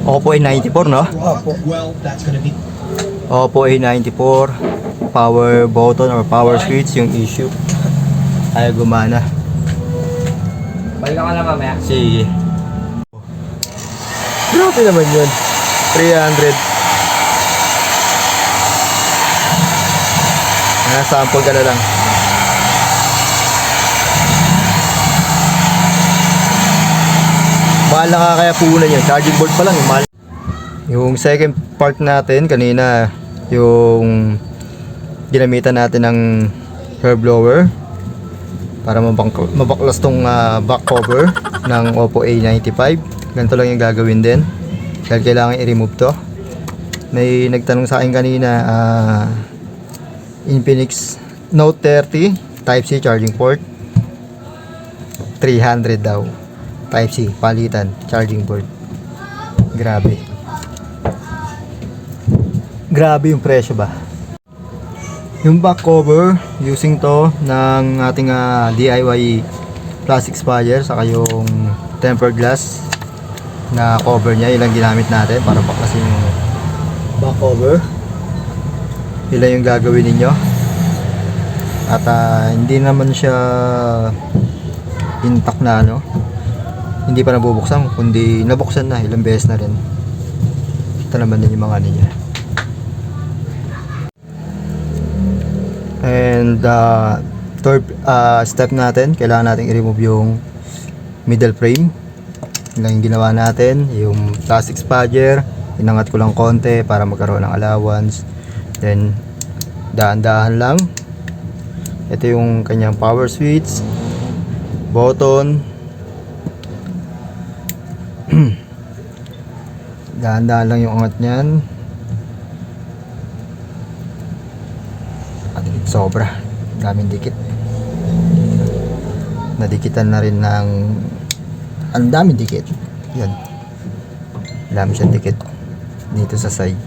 Oppo A94, no? Opo. Oppo A94, power button or power switch yung issue. Ayaw gumana. Balikan ka na mamaya. Sige. Grabe naman yun. 300. Sample ka na lang. Mahal na nga kaya puhunan yun. Charging board pa lang. Mahal. Yung second part natin kanina, yung ginamitan natin ng hair blower para mabaklas tong back cover ng Oppo A95. Ganito lang yung gagawin din dahil kailangan i-remove to. May nagtanong sa akin kanina, Infinix Note 30 Type-C charging port, 300 daw. Type-C palitan charging port. Grabe yung presyo ba. Yung back cover, using to ng ating DIY plastic spalier, saka yung tempered glass na cover niya, ilang ginamit natin para baklasin yung back cover. Ilan yung gagawin ninyo. At hindi naman siya intact na hindi pa nabubuksan, kundi nabuksan na ilang beses na rin. Ito naman din yung mga niya. And third step natin, kailangan natin i-remove yung middle frame. Yun lang yung ginawa natin. Yung plastic spalier, inangat ko lang konti para magkaroon ng allowance. Then dahan-dahan lang. Ito yung kanyang power switch, button. Dahan-dahan lang yung angat niyan. At sobra, daming dikit. Nadikitan na rin ng ang daming dikit. Yan, dami siyang dikit dito sa side.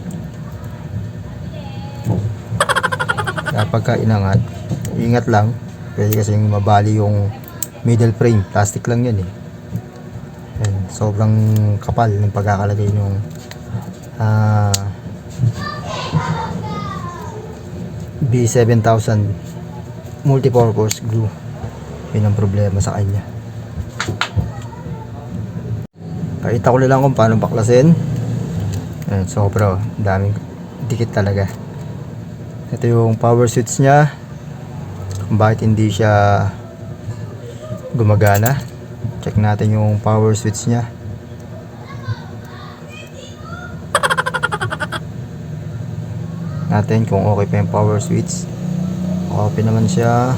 Pagka inangat, ingat lang, pwede kasi mabali yung middle frame. Plastic lang yan eh. And sobrang kapal ng pagkakalagay ng B7000 multipurpose glue. Yun ang problema sa kanya. Pakita ko na lang kung paano baklasin. And sobra, daming dikit talaga. Ito yung power switch nya, kung bakit hindi siya gumagana. Check natin yung power switch nya. Natin kung okay pa yung power switch. Okay naman siya.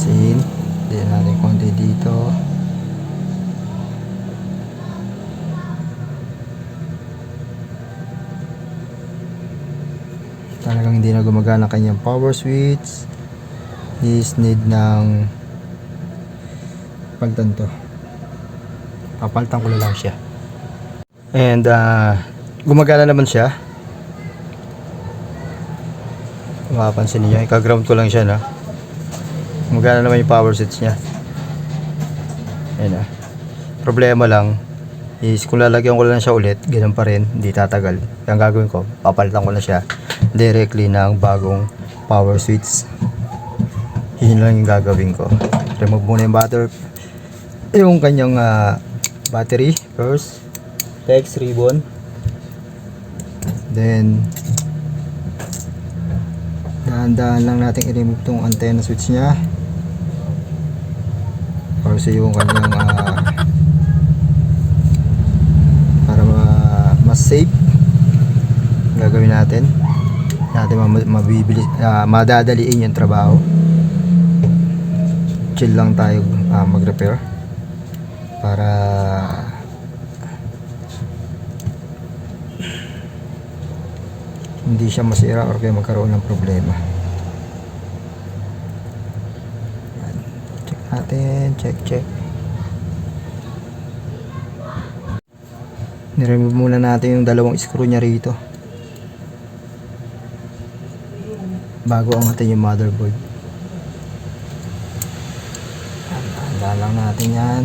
Sin, diyan natin konti dito. Talagang hindi na gumagana kanyang power switch. Is need ng palitan to. Papalitan ko na lang siya. And gumagana naman siya. Mapapansin niyo, ika-ground ko lang siya na. Gumagana naman yung power switch niya. Ayan. Problema lang is kung lalagyan ko lang siya ulit, ganun pa rin, hindi tatagal. Ang gagawin ko, papalitan ko na siya directly ng bagong power switch. Yun lang yung gagawin ko. Remove muna yung kanyang battery first, text ribbon, then dahan-dahan lang natin i-remove tong antenna switch nya or so yung kanyang para mas safe gagawin natin mabibilis, madadaliin yung trabaho. Chill lang tayo mag-repair para hindi siya masira or kaya magkaroon ng problema. Check natin, check. Niremove muna natin yung dalawang screw nya rito bago angatin yung motherboard. Handa lang natin yan.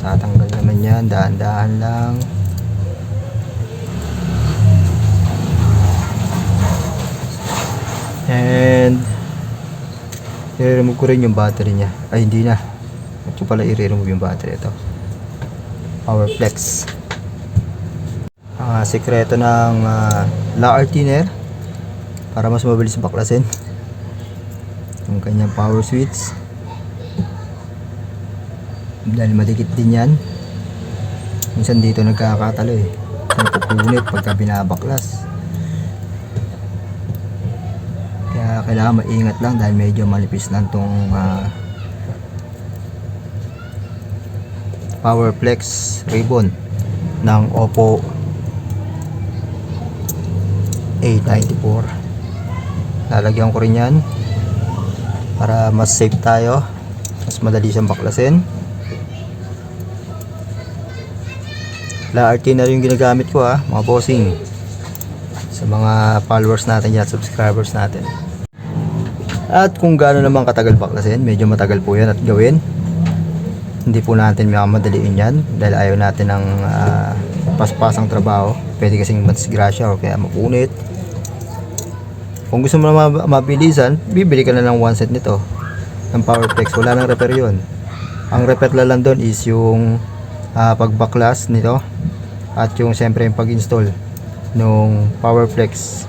Tatanggal naman naman yan, dahan-dahan lang. And i-remove ko rin yung battery niya. Ay, hindi na. Ito pala i-remove yung battery. Ito, power flex. Ang sekreto ng lower thinner para mas mabilis baklasin yung kanyang power switch, dahil madikit din yan. Minsan dito nagkakatalo eh, nagpupunit pagka binabaklas. Kaya kailangan maingat lang dahil medyo malipis lang tong power flex ribbon ng Oppo A94. Lalagyan ko rin yan para mas safe tayo, mas madali siyang baklasin. LRT na rin yung ginagamit ko mga bossing, sa mga followers natin at subscribers natin. At kung gaano naman katagal baklasin, medyo matagal po yan at gawin. Hindi po natin madaliin yan dahil ayaw natin ng paspasang trabaho. Pwede kasing madisgrasya o kaya mapunit. Kung gusto mo na mabilisan, bibili ka na lang one set nito ng power flex. Wala nang repair yun. Ang repair lang doon is yung pagbaklas nito at yung siyempre yung pag-install nung power flex.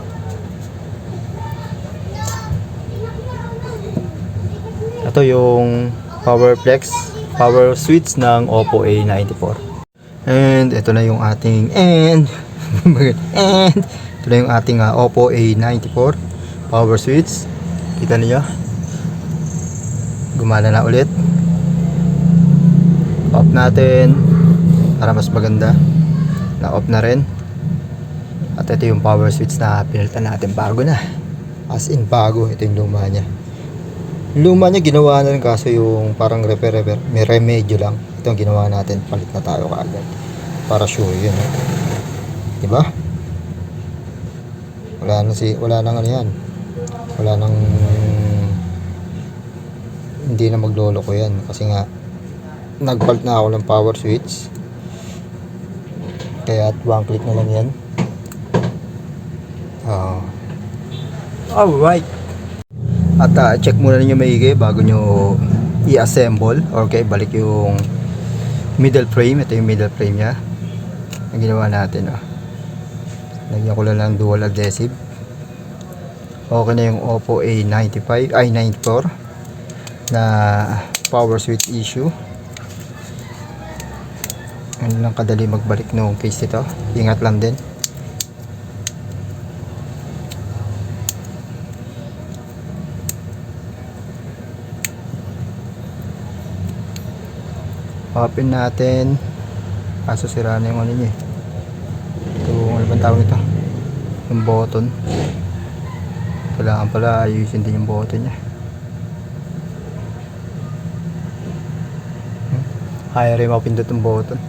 Ito yung power flex, power switch ng Oppo A94. And ito na yung ating ito na yung ating Oppo A94 power switch. Kita niyo, gumana na ulit. Off natin para mas maganda. Na off na rin. At ito yung power switch na pinalitan natin, bago na, as in bago. Ito yung luma niya. Luma niya ginawa na rin, kaso yung parang repair, may remedyo lang. Ito ang ginawa natin, palit na tayo kaagad para sure yun diba? Wala nang ano yan, wala nang, hindi na magloloko yan kasi nga nagpalit na ako ng power switch, kaya at one click na lang yan. Alright, at check muna ninyo maigi bago nyo i-assemble or okay, balik yung middle frame. Ito yung middle frame nya ang ginawa natin. Lagyan ko lang ng dual adhesive. Okay na yung Oppo A94 na power switch issue. Ano lang kadali magbalik ng case ito, ingat lang din. Open natin, kaso sira na yung ano niya ito, ano bang tawag ito, yung button. Kailangan pala ayusin din yung button niya. Ayaw rin mapindot yung button.